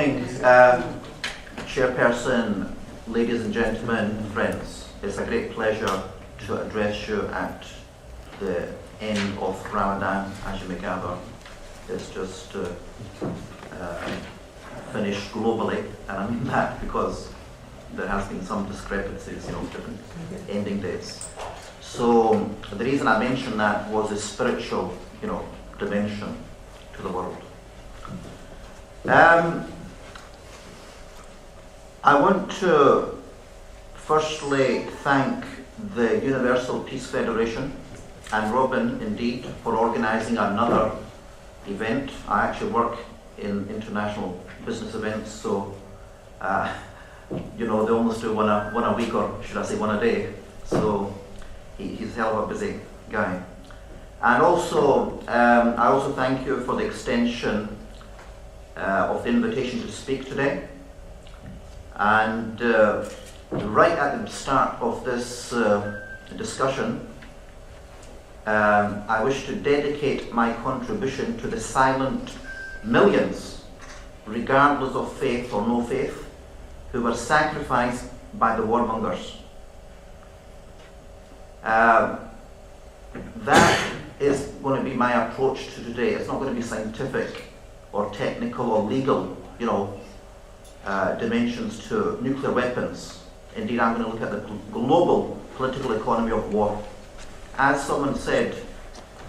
evening, Chairperson, ladies and gentlemen, friends. It's a great pleasure to address you at the end of Ramadan, as you may gather. It's just finished globally, and I mean that because there has been some discrepancies, different ending dates. So the reason I mentioned that was the spiritual, dimension to the world. I want to firstly thank the Universal Peace Federation and Robin, indeed, for organising another event. I actually work in international business events, so they almost do one a week, or should I say one a day. So he's a hell of a busy guy. And also, I also thank you for the extension of the invitation to speak today. And right at the start of this discussion, I wish to dedicate my contribution to the silent millions, regardless of faith or no faith, who were sacrificed by the warmongers. That is going to be my approach to today. It's not going to be scientific or technical or legal, dimensions to nuclear weapons. Indeed, I'm going to look at the global political economy of war. As someone said,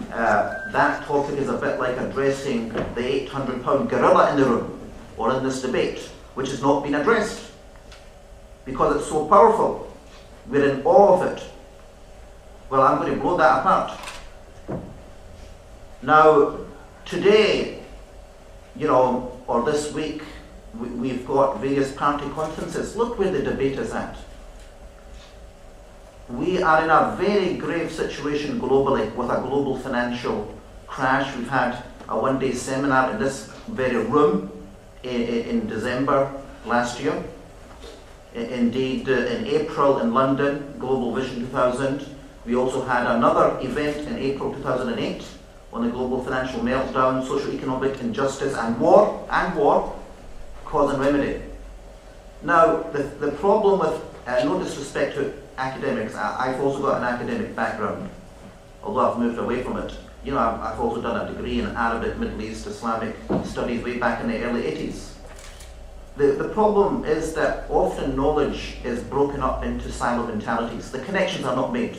that topic is a bit like addressing the 800-pound gorilla in the room, or in this debate, which has not been addressed, because it's so powerful. We're in awe of it. Well, I'm going to blow that apart. Now, today, or this week, we've got various party conferences. Look where the debate is at. We are in a very grave situation globally with a global financial crash. We've had a one-day seminar in this very room in December last year. Indeed, in April in London, Global Vision 2000. We also had another event in April 2008 on the global financial meltdown, socio-economic injustice and war, cause and remedy. Now, the problem with, no disrespect to academics, I've also got an academic background, although I've moved away from it. I've also done a degree in Arabic, Middle East, Islamic studies way back in the early 80s. The problem is that often knowledge is broken up into silo mentalities. The connections are not made.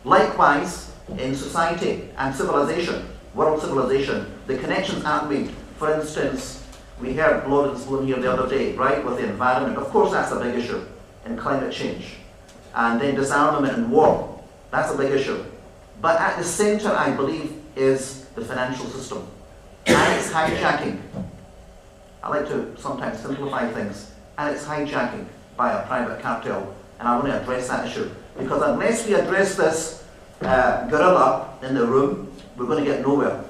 Likewise, in society and civilization, world civilization, the connections aren't made. For instance, we heard Lawrence Bloom here the other day, right, with the environment. Of course that's a big issue, in climate change. And then disarmament and war, that's a big issue. But at the center, I believe, is the financial system and its hijacking. I like to sometimes simplify things, and it's hijacking by a private cartel, and I want to address that issue. Because unless we address this gorilla in the room, we're going to get nowhere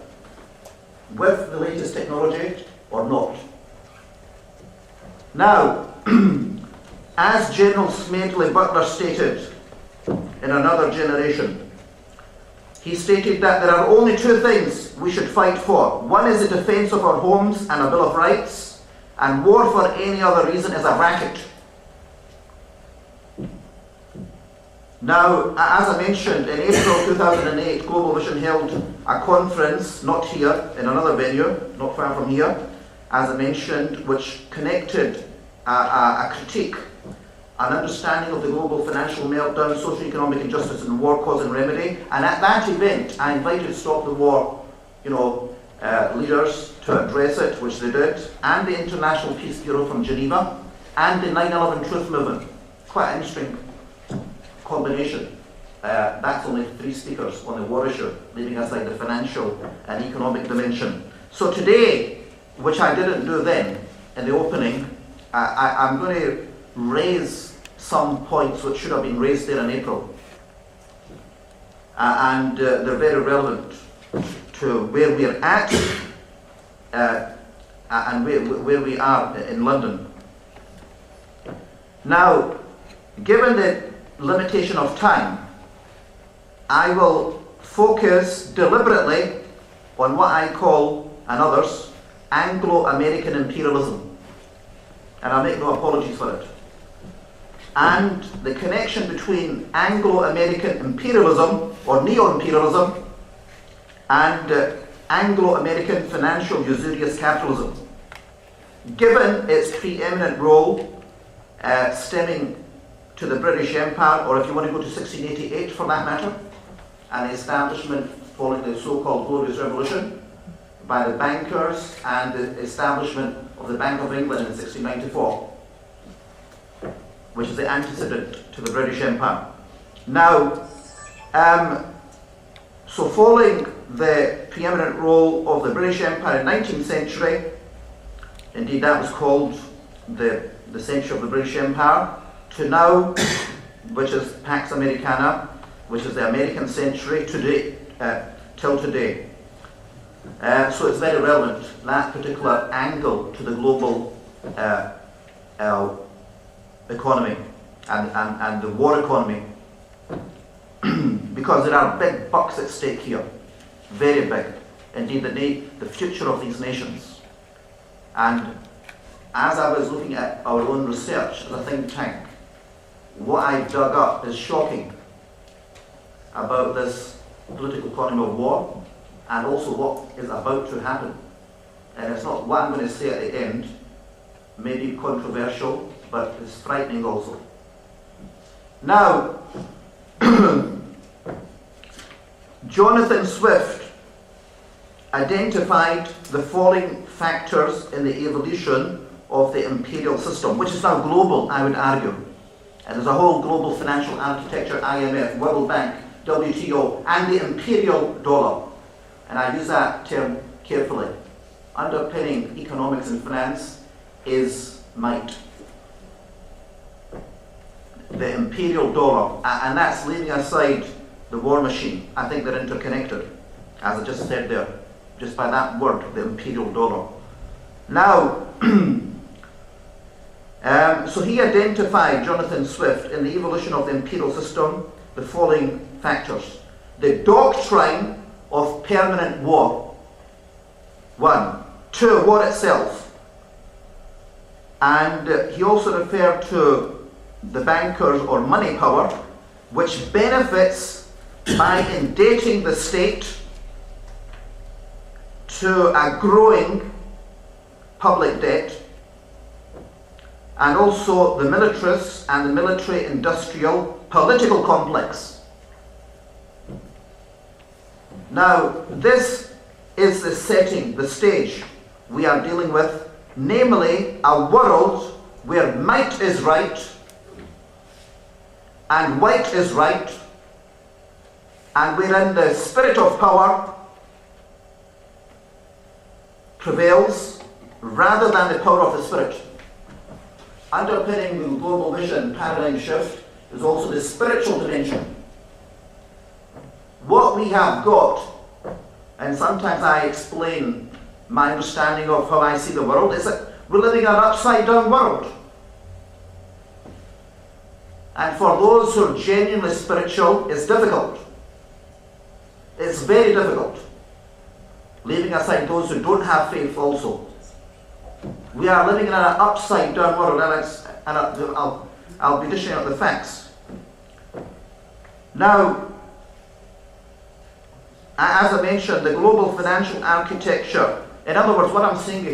with the latest technology or not. Now, as General Smedley Butler stated in Another Generation, he stated that there are only two things we should fight for. One is the defense of our homes and a Bill of Rights, and war for any other reason is a racket. Now, as I mentioned, in April 2008, Global Vision held a conference, not here, in another venue, not far from here, as I mentioned, which connected a critique, an understanding of the global financial meltdown, socio-economic injustice and war cause and remedy. And at that event, I invited Stop the War, leaders to address it, which they did, and the International Peace Bureau from Geneva, and the 9/11 Truth Movement. Quite an interesting combination. That's only 3 speakers on the war issue, leaving aside the financial and economic dimension. So today, which I didn't do then in the opening, I'm going to raise some points which should have been raised there in April. And they're very relevant to where we're at and where we are in London. Now, given the limitation of time, I will focus deliberately on what I call, and others, Anglo-American imperialism. and I make no apologies for it. And the connection between Anglo-American imperialism or neo-imperialism and Anglo-American financial usurious capitalism. Given its preeminent role stemming to the British Empire, or if you want to go to 1688 for that matter, and the establishment following the so-called Glorious Revolution by the bankers and the establishment of the Bank of England in 1694, which is the antecedent to the British Empire. Now, so following the preeminent role of the British Empire in the 19th century, indeed that was called the century of the British Empire, to now, which is Pax Americana, which is the American century, today, till today. So it's very relevant, that particular angle to the global economy and the war economy, because there are big bucks at stake here, very big. Indeed, the future of these nations. And as I was looking at our own research as a think tank, what I've dug up is shocking about this political economy of war, and also what is about to happen. And it's not what I'm going to say at the end, maybe controversial, but it's frightening also. Now, Jonathan Swift identified the following factors in the evolution of the imperial system, which is now global, I would argue. And there's a whole global financial architecture, IMF, World Bank, WTO, and the imperial dollar. And I use that term carefully. Underpinning economics and finance is might. The imperial dollar, and that's leaving aside the war machine. I think they're interconnected, as I just said there, just by that word, the imperial dollar. Now, so he identified, Jonathan Swift, in the evolution of the imperial system, the following factors. The doctrine of permanent war, 1. 2, war itself. And he also referred to the bankers or money power, which benefits by indebting the state to a growing public debt, and also the militarists and the military-industrial political complex. Now, this is the setting, the stage we are dealing with, namely a world where might is right and white is right, and wherein the spirit of power prevails rather than the power of the spirit. Underpinning the global vision paradigm shift is also the spiritual dimension. What we have got, and sometimes I explain my understanding of how I see the world, is that we're living in an upside down world. And for those who are genuinely spiritual, it's difficult. It's very difficult. Leaving aside those who don't have faith also. We are living in an upside down world, and I'll be dishing out the facts. Now, as I mentioned, the global financial architecture, in other words, what I'm saying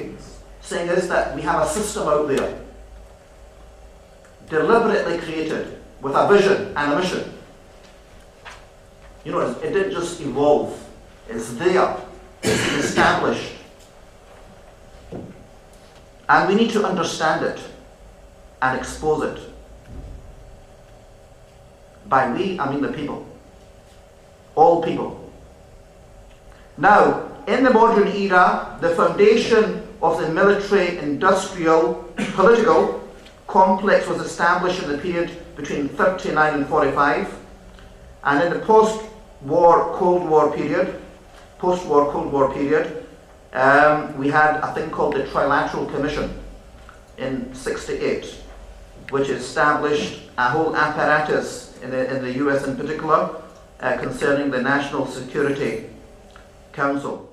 is that we have a system out there, deliberately created, with a vision and a mission. You know, it didn't just evolve. It's there. It's been established. And we need to understand it and expose it. By we, I mean the people. All people. Now, in the modern era, the foundation of the military-industrial political complex was established in the period between 39 and 45, and in the post-war Cold War period, we had a thing called the Trilateral Commission in 68, which established a whole apparatus in the US in particular concerning the National Security Council.